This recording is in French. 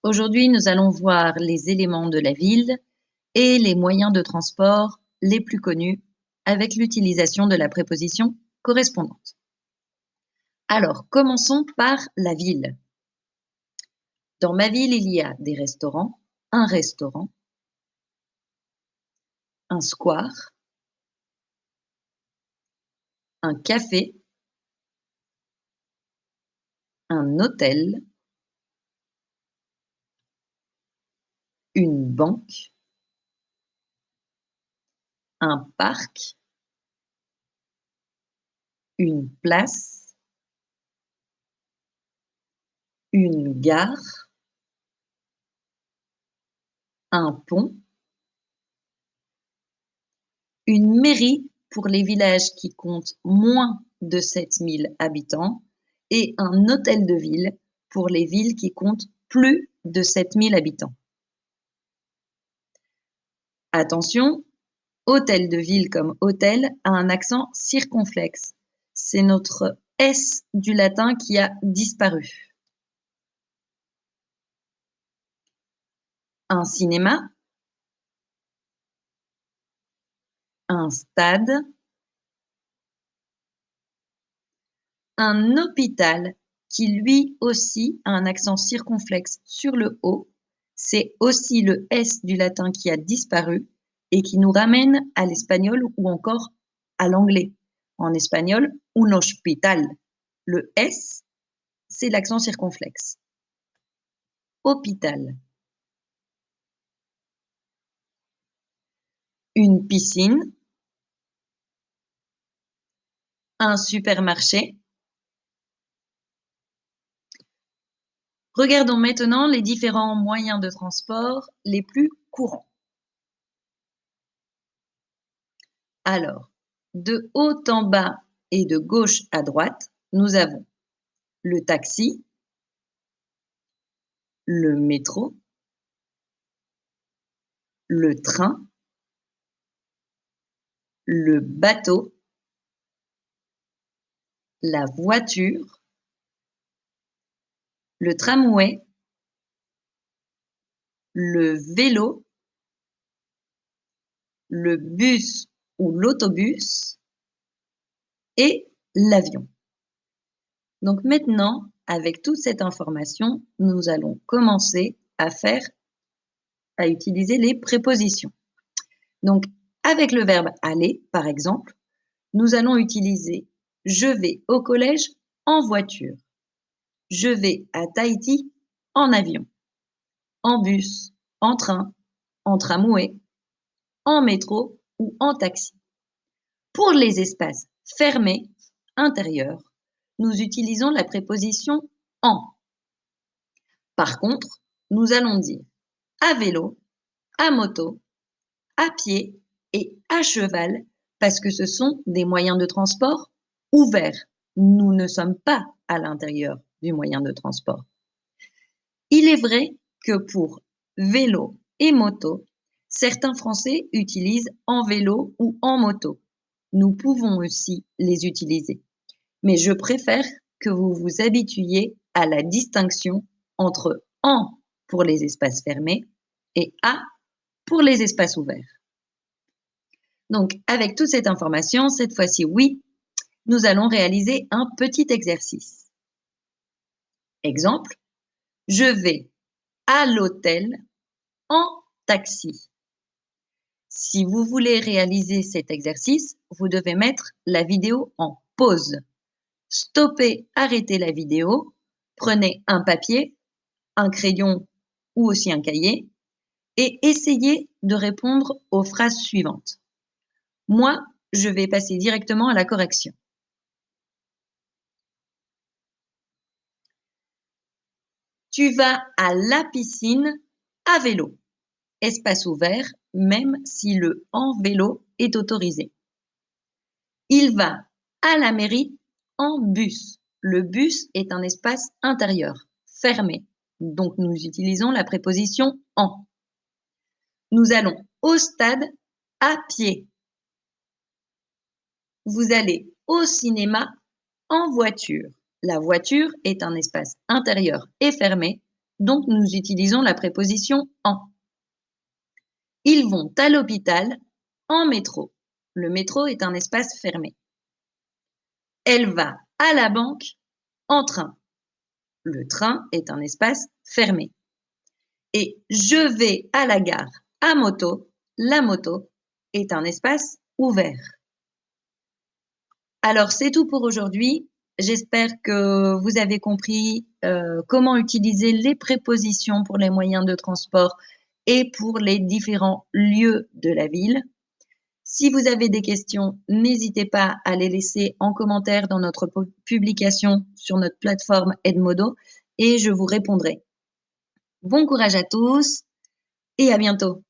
Aujourd'hui, nous allons voir les éléments de la ville et les moyens de transport les plus connus avec l'utilisation de la préposition correspondante. Alors, commençons par la ville. Dans ma ville, il y a des restaurants, un square, un café, un hôtel, une banque, un parc, une place, une gare, un pont, une mairie pour les villages qui comptent moins de 7000 habitants et un hôtel de ville pour les villes qui comptent plus de 7000 habitants. Attention, hôtel de ville comme hôtel a un accent circonflexe. C'est notre S du latin qui a disparu. Un cinéma, un stade, un hôpital qui lui aussi a un accent circonflexe sur le O. C'est aussi le S du latin qui a disparu et qui nous ramène à l'espagnol ou encore à l'anglais. En espagnol, un hospital. Le S, c'est l'accent circonflexe. Hôpital. Une piscine. Un supermarché. Regardons maintenant les différents moyens de transport les plus courants. Alors, de haut en bas et de gauche à droite, nous avons le taxi, le métro, le train, le bateau, la voiture, le tramway, le vélo, le bus ou l'autobus et l'avion. Donc maintenant, avec toute cette information, nous allons commencer à utiliser les prépositions. Donc, avec le verbe aller, par exemple, nous allons utiliser je vais au collège en voiture. Je vais à Tahiti en avion, en bus, en train, en tramway, en métro ou en taxi. Pour les espaces fermés, intérieurs, nous utilisons la préposition en. Par contre, nous allons dire à vélo, à moto, à pied et à cheval parce que ce sont des moyens de transport ouverts. Nous ne sommes pas à l'intérieur du moyen de transport. Il est vrai que pour vélo et moto, certains Français utilisent en vélo ou en moto. Nous pouvons aussi les utiliser, mais je préfère que vous vous habituiez à la distinction entre en pour les espaces fermés et à pour les espaces ouverts. Donc, avec toute cette information, cette fois-ci, oui, nous allons réaliser un petit exercice. Exemple, je vais à l'hôtel en taxi. Si vous voulez réaliser cet exercice, vous devez mettre la vidéo en pause. Stoppez, arrêtez la vidéo, prenez un papier, un crayon ou aussi un cahier et essayez de répondre aux phrases suivantes. Moi, je vais passer directement à la correction. Tu vas à la piscine à vélo. Espace ouvert, même si le en vélo est autorisé. Il va à la mairie en bus. Le bus est un espace intérieur, fermé. Donc, nous utilisons la préposition en. Nous allons au stade à pied. Vous allez au cinéma en voiture. La voiture est un espace intérieur et fermé, Donc, nous utilisons la préposition en. Ils vont à l'hôpital en métro. Le métro est un espace fermé. Elle va à la banque en train. Le train est un espace fermé. Et je vais à la gare à moto. La moto est un espace ouvert. Alors, c'est tout pour aujourd'hui. J'espère que vous avez compris comment utiliser les prépositions pour les moyens de transport et pour les différents lieux de la ville. Si vous avez des questions, n'hésitez pas à les laisser en commentaire dans notre publication sur notre plateforme Edmodo et je vous répondrai. Bon courage à tous et à bientôt.